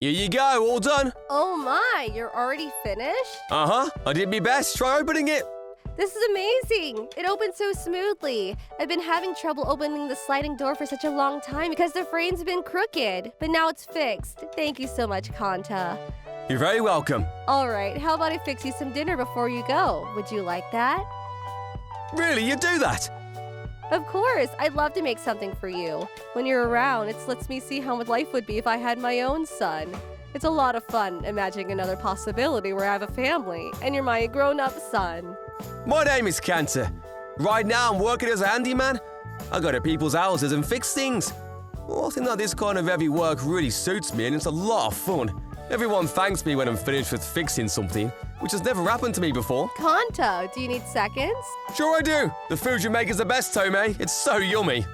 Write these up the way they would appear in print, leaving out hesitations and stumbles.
Here you go, all done. Oh my, you're already finished? Uh-huh, I did my best. Try opening it. This is amazing! It opened so smoothly. I've been having trouble opening the sliding door for such a long time because the frame's been crooked, but now it's fixed. Thank you so much, Kanta. You're very welcome. Alright, how about I fix you some dinner before you go? Would you like that? Really, you do that? Of course, I'd love to make something for you. When you're around, it lets me see how life would be if I had my own son. It's a lot of fun imagining another possibility where I have a family, and you're my grown-up son. My name is Cantor. Right now I'm working as a handyman. I go to people's houses and fix things. Well, I think that this kind of heavy work really suits me and it's a lot of fun. Everyone thanks me when I'm finished with fixing something, which has never happened to me before. Kanta, do you need seconds? Sure I do. The food you make is the best, Tomei. It's so yummy.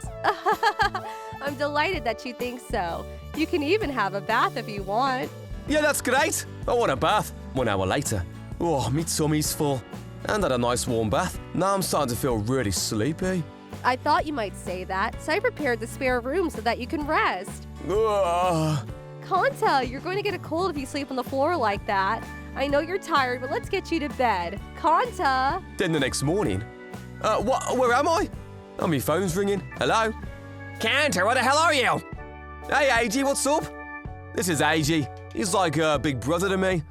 I'm delighted that you think so. You can even have a bath if you want. Yeah, that's great. I want a bath. 1 hour later. Oh, my tummy's full. And had a nice warm bath. Now I'm starting to feel really sleepy. I thought you might say that, so I prepared the spare room so that you can rest. Ugh. Kanta, you're going to get a cold if you sleep on the floor like that. I know you're tired, but let's get you to bed. Kanta! Then the next morning. What? Where am I? Oh, my phone's ringing. Hello? Cantor, where the hell are you? Hey, AG, what's up? This is AG. He's like a big brother to me.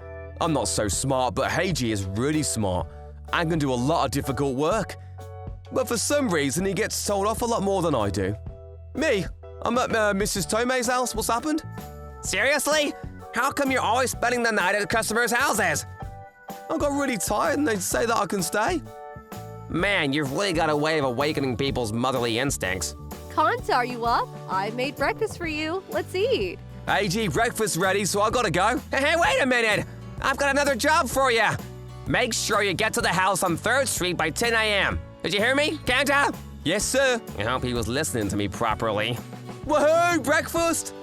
I'm not so smart, but AG is really smart and can do a lot of difficult work. But for some reason, he gets told off a lot more than I do. Me? I'm at Mrs. Tomei's house. What's happened? Seriously? How come you're always spending the night at customers' houses? I got really tired and they say that I can stay. Man, you've really got a way of awakening people's motherly instincts. Kanta, are you up? I made breakfast for you. Let's eat. AG, breakfast's ready, so I gotta go. Hey, wait a minute! I've got another job for you. Make sure you get to the house on 3rd Street by 10 a.m. Did you hear me, Kanta? Yes, sir. I hope he was listening to me properly. Woohoo! Breakfast!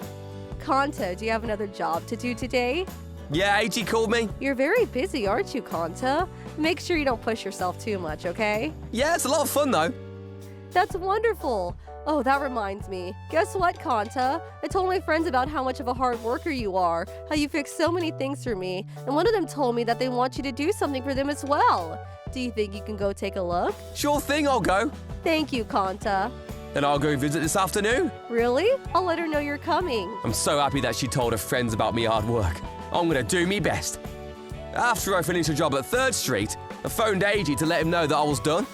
Kanta, do you have another job to do today? Yeah, AG called me. You're very busy, aren't you, Kanta? Make sure you don't push yourself too much, okay? Yeah, it's a lot of fun, though. That's wonderful. Oh, that reminds me. Guess what, Kanta? I told my friends about how much of a hard worker you are, how you fix so many things for me, and one of them told me that they want you to do something for them as well. Do you think you can go take a look? Sure thing, I'll go. Thank you, Kanta. And I'll go visit this afternoon. Really? I'll let her know you're coming. I'm so happy that she told her friends about me hard work. I'm gonna do me best. After I finished a job at 3rd Street, I phoned AG to let him know that I was done.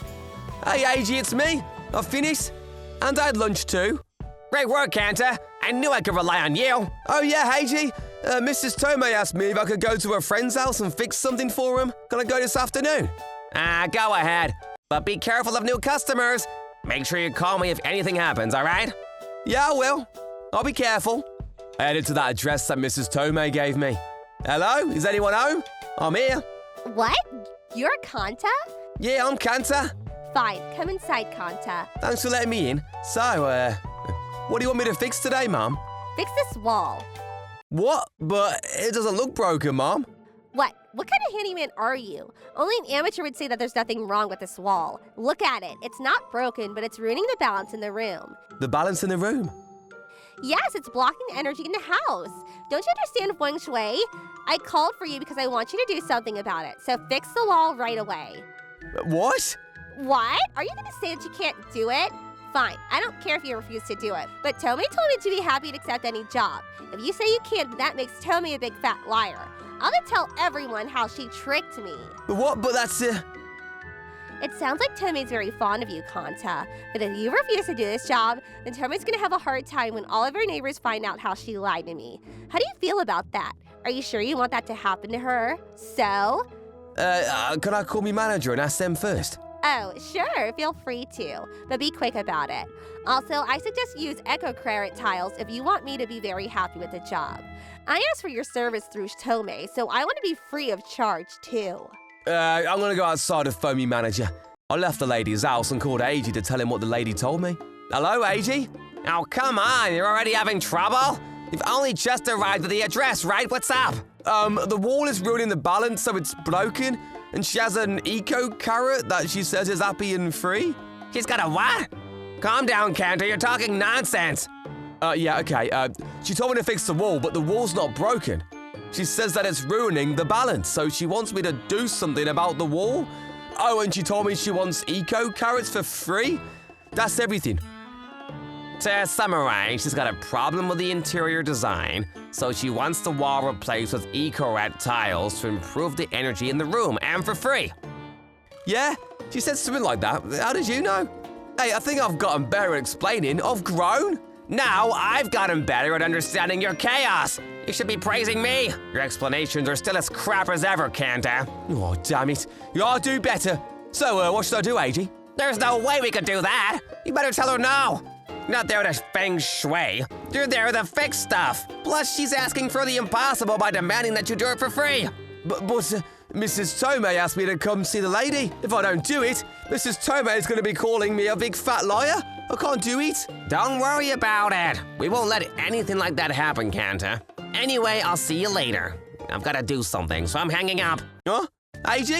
Hey AG, it's me. I've finished. And I had lunch too. Great work, Cantor. I knew I could rely on you. Oh yeah, AG. Mrs. Tomei asked me if I could go to her friend's house and fix something for him. Can I go this afternoon? Go ahead. But be careful of new customers. Make sure you call me if anything happens, all right? Yeah, I will. I'll be careful. I headed to that address that Mrs. Tomei gave me. Hello? Is anyone home? I'm here. What? You're Kanta? Yeah, I'm Cantor. Fine, come inside, Kanta. Thanks for letting me in. So, what do you want me to fix today, Mom? Fix this wall. What? But it doesn't look broken, Mom. What? What kind of handyman are you? Only an amateur would say that there's nothing wrong with this wall. Look at it. It's not broken, but it's ruining the balance in the room. The balance in the room? Yes, it's blocking the energy in the house. Don't you understand feng shui? I called for you because I want you to do something about it. So fix the wall right away. What? What? Are you going to say that you can't do it? Fine, I don't care if you refuse to do it. But Tomei told me to be happy to accept any job. If you say you can't, then that makes Tomei a big fat liar. I'm going to tell everyone how she tricked me. What? But that's... It sounds like Tomei's very fond of you, Kanta. But if you refuse to do this job, then Tomei's going to have a hard time when all of her neighbors find out how she lied to me. How do you feel about that? Are you sure you want that to happen to her? So? Can I call me manager and ask them first? Oh, sure, feel free to, but be quick about it. Also, I suggest you use echo credit tiles if you want me to be very happy with the job. I asked for your service through Tomei, so I want to be free of charge too. I'm gonna go outside and phone me manager. I left the lady's house and called AG to tell him what the lady told me. Hello, AG? Oh, come on, you're already having trouble? You've only just arrived at the address, right? What's up? The wall is ruining the balance, so it's broken. And she has an eco-carrot that she says is happy and free. She's got a what? Calm down, Cantor, you're talking nonsense. Yeah, okay. She told me to fix the wall, but the wall's not broken. She says that it's ruining the balance, so she wants me to do something about the wall. Oh, and she told me she wants eco carrots for free. That's everything. To summarize, she's got a problem with the interior design, so she wants the wall replaced with eco-rat tiles to improve the energy in the room, and for free. Yeah, she said something like that. How did you know? Hey, I think I've gotten better at explaining. I've grown. Now I've gotten better at understanding your chaos. You should be praising me. Your explanations are still as crap as ever, Kanta. Oh, damn it. I'll do better. So, what should I do, AG? There's no way we could do that. You better tell her no. You're not there to feng shui. You're there to fix stuff. Plus, she's asking for the impossible by demanding that you do it for free. But Mrs. Tomei asked me to come see the lady. If I don't do it, Mrs. Tomei is going to be calling me a big fat liar. I can't do it. Don't worry about it. We won't let anything like that happen, Kanta. Anyway, I'll see you later. I've got to do something, so I'm hanging up. Huh? AG?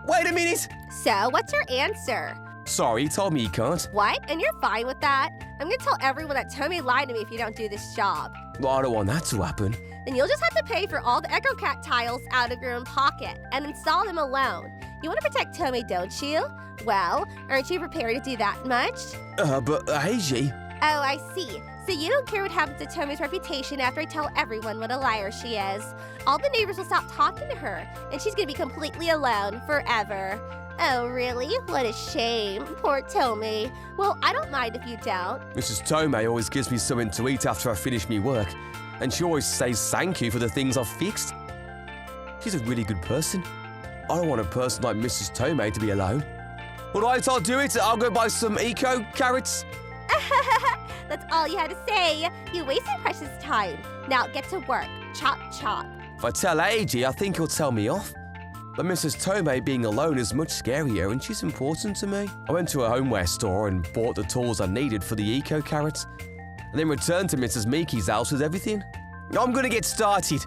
Wait a minute. So, what's your answer? Sorry, you told me you can't. What? And you're fine with that? I'm gonna tell everyone that Tomei lied to me if you don't do this job. Well, I don't want that to happen. Then you'll just have to pay for all the Echo Cat tiles out of your own pocket and install them alone. You want to protect Tomei, don't you? Well, aren't you prepared to do that much? But AG... Oh, I see. So you don't care what happens to Tomei's reputation after I tell everyone what a liar she is. All the neighbors will stop talking to her, and she's gonna be completely alone forever. Oh, really? What a shame. Poor Tomei. Well, I don't mind if you don't. Mrs. Tomei always gives me something to eat after I finish me work, and she always says thank you for the things I've fixed. She's a really good person. I don't want a person like Mrs. Tomei to be alone. All right, I'll do it. I'll go buy some eco carrots. That's all you had to say. You wasted precious time. Now get to work. Chop, chop. If I tell AG, I think he'll tell me off. But Mrs. Tomei being alone is much scarier, and she's important to me. I went to a homeware store and bought the tools I needed for the eco carrots, and then returned to Mrs. Miki's house with everything. I'm gonna get started.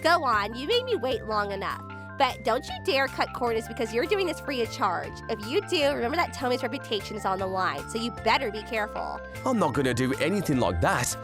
Go on, you made me wait long enough. But don't you dare cut corners because you're doing this free of charge. If you do, remember that Tomei's reputation is on the line, so you better be careful. I'm not gonna do anything like that.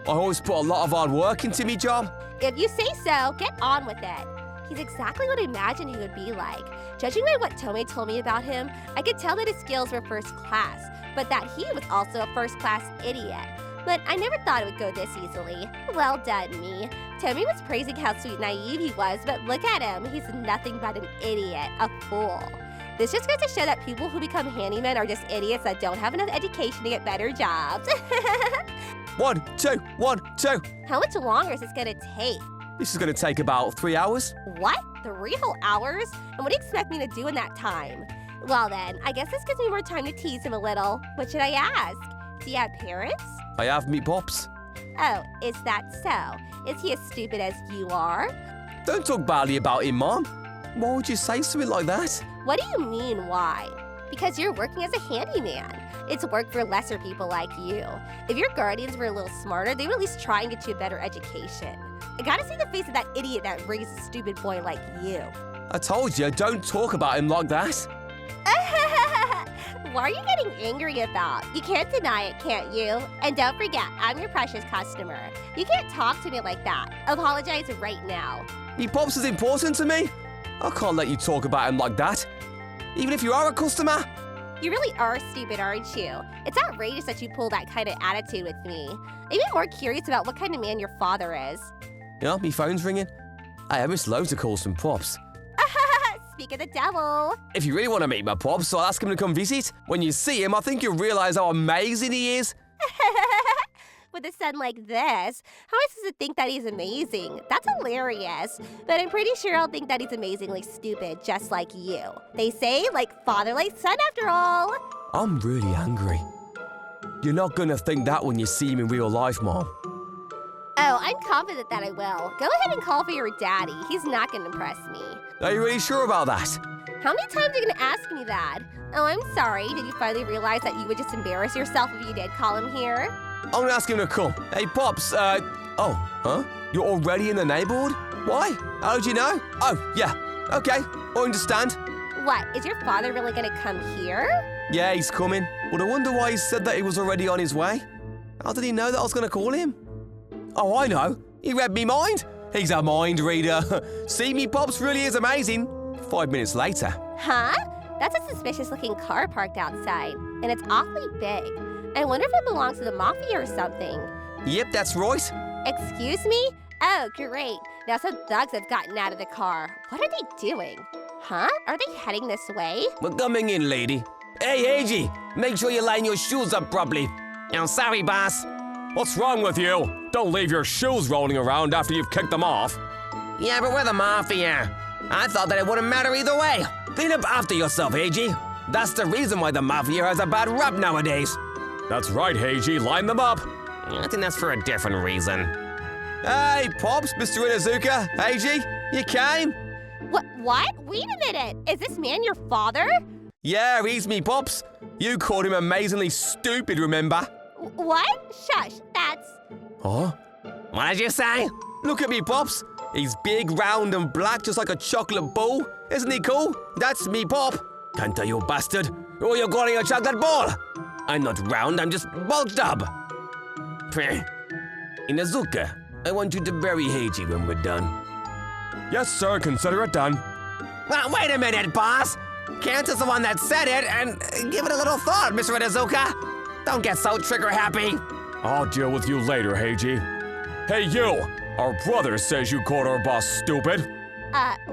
I always put a lot of hard work into me job. If you say so, get on with it. He's exactly what I imagined he would be like. Judging by what Tomei told me about him, I could tell that his skills were first class, but that he was also a first-class idiot. But I never thought it would go this easily. Well done, me. Tomei was praising how sweet and naive he was, but look at him. He's nothing but an idiot, a fool. This just goes to show that people who become handymen are just idiots that don't have enough education to get better jobs. 1, 2, 1, 2. How much longer is this gonna take? This is gonna take about 3 hours. What? 3 whole hours? And what do you expect me to do in that time? Well then, I guess this gives me more time to tease him a little. What should I ask? Do you have parents? I have meat pops. Oh, is that so? Is he as stupid as you are? Don't talk badly about him, Mom. Why would you say something like that? What do you mean, why? Because you're working as a handyman. It's work for lesser people like you. If your guardians were a little smarter, they would at least try and get you a better education. I gotta see the face of that idiot that raised a stupid boy like you. I told you, don't talk about him like that. What are you getting angry about? You can't deny it, can't you? And don't forget, I'm your precious customer. You can't talk to me like that. Apologize right now. Meat pops is important to me. I can't let you talk about him like that. Even if you are a customer. You really are stupid, aren't you? It's outrageous that you pull that kind of attitude with me. I'm even more curious about what kind of man your father is. Yeah, me phone's ringing. Hey, I missed loads of calls from Pops. Speak of the devil. If you really want to meet my Pops, I'll ask him to come visit. When you see him, I think you'll realize how amazing he is. With a son like this, how am I supposed to think that he's amazing? That's hilarious. But I'm pretty sure I'll think that he's amazingly stupid, just like you. They say, like father, like son, after all. I'm really angry. You're not gonna think that when you see him in real life, Mom. Oh, I'm confident that I will. Go ahead and call for your daddy. He's not gonna impress me. Are you really sure about that? How many times are you gonna ask me that? Oh, I'm sorry. Did you finally realize that you would just embarrass yourself if you did call him here? I'm gonna ask him to come. Hey, Pops, You're already in the neighborhood? Why? How did you know? Oh, yeah. Okay, I understand. What, is your father really gonna come here? Yeah, he's coming. But I wonder why he said that he was already on his way. How did he know that I was going to call him? Oh, I know. He read me mind. He's a mind reader. See, me Pops really is amazing. 5 minutes later. Huh? That's a suspicious-looking car parked outside, and it's awfully big. I wonder if it belongs to the Mafia or something. Yep, that's right. Excuse me? Oh, great. Now some thugs have gotten out of the car. What are they doing? Huh? Are they heading this way? We're coming in, lady. Hey, AG, make sure you line your shoes up properly. I'm sorry, boss. What's wrong with you? Don't leave your shoes rolling around after you've kicked them off. Yeah, but we're the Mafia. I thought that it wouldn't matter either way. Clean up after yourself, AG. That's the reason why the Mafia has a bad rap nowadays. That's right, Heiji. Line them up. I think that's for a different reason. Hey, Pops, Mr. Inazuka, Heiji, you came? What? Wait a minute. Is this man your father? Yeah, he's me, Pops. You called him amazingly stupid, remember? What? Shush, that's... Huh? What did you say? Look at me, Pops. He's big, round, and black, just like a chocolate ball. Isn't he cool? That's me, Pop. Can't you bastard? Oh, you're calling a chocolate ball? I'm not round, I'm just bulked up. Inazuka, I want you to bury Heiji when we're done. Yes, sir, consider it done. Well, wait a minute, boss. Kanta's the one that said it, and give it a little thought, Mr. Inazuka. Don't get so trigger-happy. I'll deal with you later, Heiji. Hey, you! Our brother says you called our boss stupid.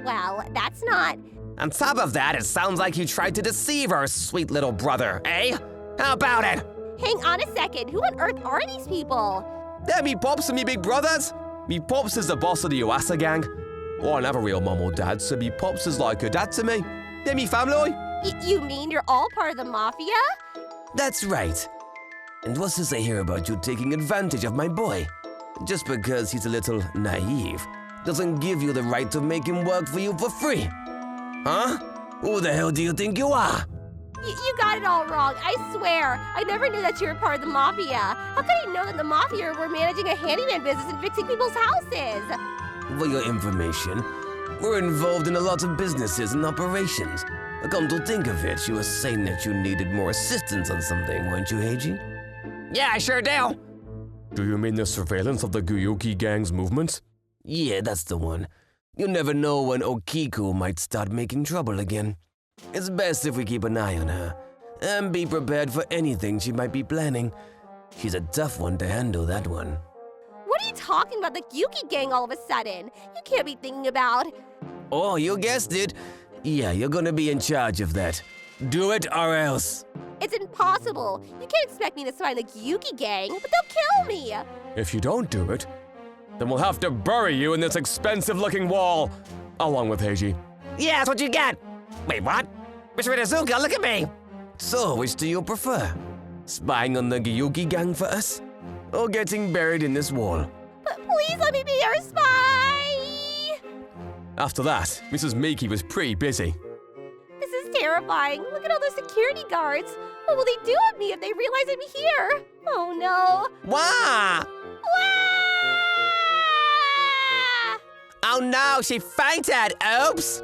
Well, that's not... On top of that, it sounds like you tried to deceive our sweet little brother, eh? How about it? Hang on a second. Who on earth are these people? They're me Pops and me big brothers. Me Pops is the boss of the Uasa gang. Well, I don't have a real mom or dad, so me Pops is like a dad to me. They're me family. You mean you're all part of the Mafia? That's right. And what's to say here about you taking advantage of my boy? Just because he's a little naive doesn't give you the right to make him work for you for free. Huh? Who the hell do you think you are? You got it all wrong, I swear. I never knew that you were part of the Mafia. How could I know that the Mafia were managing a handyman business and fixing people's houses? For your information, we're involved in a lot of businesses and operations. Come to think of it, you were saying that you needed more assistance on something, weren't you, Heiji? Yeah, I sure do. Do you mean the surveillance of the Gyuki gang's movements? Yeah, that's the one. You never know when Okiku might start making trouble again. It's best if we keep an eye on her, and be prepared for anything she might be planning. She's a tough one to handle, that one. What are you talking about the Gyuki gang all of a sudden? You can't be thinking about... Oh, you guessed it. Yeah, you're gonna be in charge of that. Do it or else. It's impossible. You can't expect me to sign the Gyuki gang, but they'll kill me. If you don't do it, then we'll have to bury you in this expensive-looking wall, along with Heiji. Yeah, that's what you get. Wait, what? Mr. Inazuka, look at me. So, which do you prefer? Spying on the Gyuki gang for us? Or getting buried in this wall? But please let me be your spy! After that, Mrs. Miki was pretty busy. This is terrifying. Look at all those security guards. What will they do with me if they realize I'm here? Oh no. Wah! Wah! Oh no, she fainted! Oops!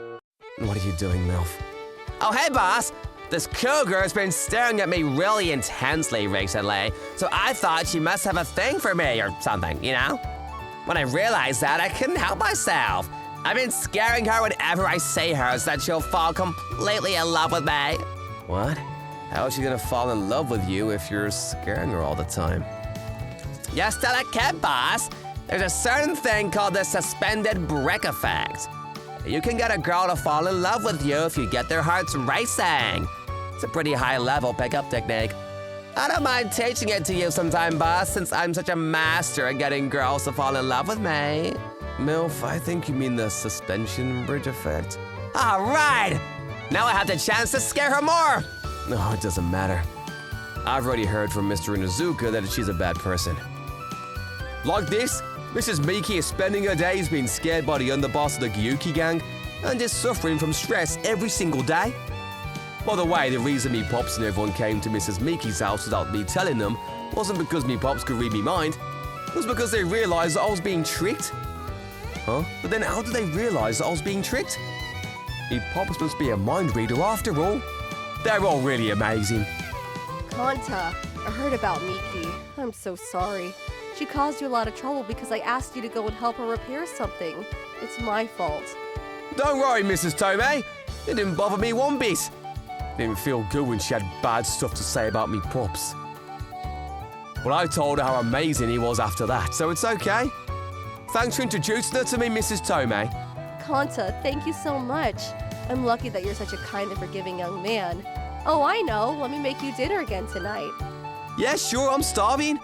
What are you doing, Milf? Oh, hey, boss! This cougar has been staring at me really intensely recently, so I thought she must have a thing for me or something, you know? When I realized that, I couldn't help myself. I've been scaring her whenever I see her so that she'll fall completely in love with me. What? How is she gonna fall in love with you if you're scaring her all the time? You're still a kid, boss. There's a certain thing called the suspended brick effect. You can get a girl to fall in love with you if you get their hearts racing. It's a pretty high-level pickup technique. I don't mind teaching it to you sometime, boss, since I'm such a master at getting girls to fall in love with me. Milf, I think you mean the suspension bridge effect. All right! Now I have the chance to scare her more! No, it doesn't matter. I've already heard from Mr. Inazuka that she's a bad person. Like this, Mrs. Miki is spending her days being scared by the underboss of the Gyuki gang and just suffering from stress every single day. By the way, the reason me Pops and everyone came to Mrs. Miki's house without me telling them wasn't because me Pops could read me mind. It was because they realized that I was being tricked. Huh? But then how did they realize that I was being tricked? Me Pops must be a mind reader after all. They're all really amazing. Kanta, I heard about Miki. I'm I'm so sorry. She caused you a lot of trouble because I asked you to go and help her repair something. It's my fault. Don't worry, Mrs. Tomei. It didn't bother me one bit. Didn't feel good when she had bad stuff to say about me pups. Well, I told her how amazing he was after that, so it's okay. Thanks for introducing her to me, Mrs. Tomei. Kanta, thank you so much. I'm lucky that you're such a kind and forgiving young man. Oh, I know. Let me make you dinner again tonight. Yeah, sure, I'm starving.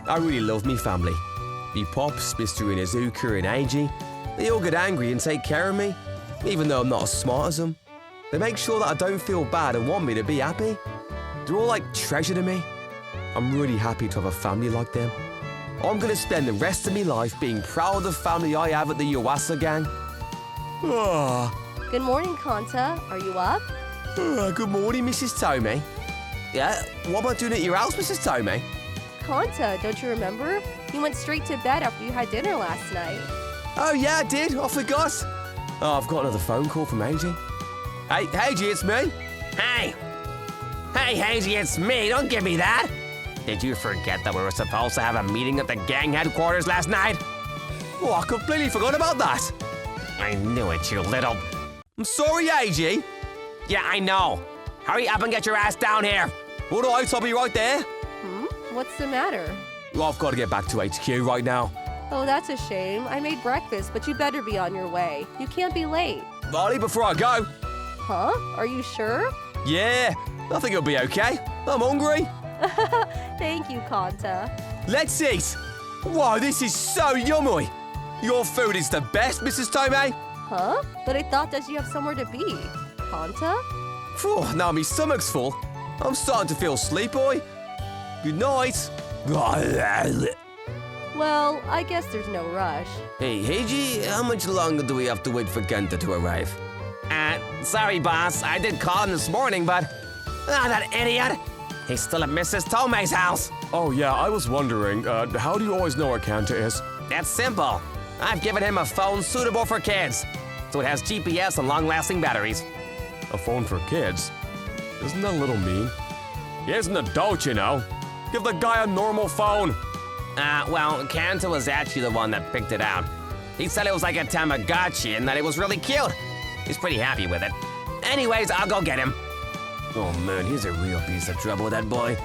I really love me family. Me pops, Mr. Inuzuka and Eiji, they all get angry and take care of me, even though I'm not as smart as them. They make sure that I don't feel bad and want me to be happy. They're all like treasure to me. I'm really happy to have a family like them. I'm gonna spend the rest of my life being proud of the family I have at the Yuasa gang. Good morning, Kanta. Are you up? Good morning, Mrs. Tomei. Yeah, what am I doing at your house, Mrs. Tomei? Kanta, don't you remember? You went straight to bed after you had dinner last night. Oh yeah, I did. I forgot. Oh, I've got another phone call from Eiji. Hey, Eiji, it's me. Hey! Hey, Hazy, it's me. Don't give me that. Did you forget that we were supposed to have a meeting at the gang headquarters last night? Oh, I completely forgot about that. I knew it, you little... I'm sorry, Eiji. Yeah, I know. Hurry up and get your ass down here. All right, I'll be right there. What's the matter? Well, I've got to get back to HQ right now. Oh, that's a shame. I made breakfast, but you better be on your way. You can't be late. I'll eat before I go. Huh? Are you sure? Yeah, I think it'll be okay. I'm hungry. Thank you, Kanta. Let's eat. Wow, this is so yummy. Your food is the best, Mrs. Tomei. Huh? But I thought that you have somewhere to be. Kanta? Phew, now my stomach's full. I'm starting to feel sleepy. Good night. Well, I guess there's no rush. Hey, Heiji, how much longer do we have to wait for Kenta to arrive? Sorry, boss. I did call him this morning, but... that idiot! He's still at Mrs. Tomei's house. Oh, yeah, I was wondering, how do you always know where Kenta is? That's simple. I've given him a phone suitable for kids. So it has GPS and long-lasting batteries. A phone for kids? Isn't that a little mean? He is an adult, you know. Give the guy a normal phone. Well, Kanta was actually the one that picked it out. He said it was like a Tamagotchi and that it was really cute. He's pretty happy with it. Anyways, I'll go get him. Oh man, he's a real piece of trouble, that boy.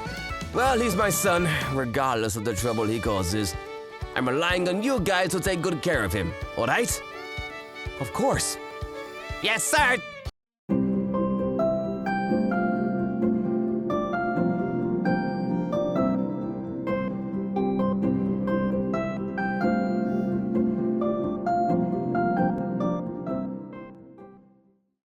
Well, he's my son, regardless of the trouble he causes. I'm relying on you guys to take good care of him, all right? Of course. Yes, sir.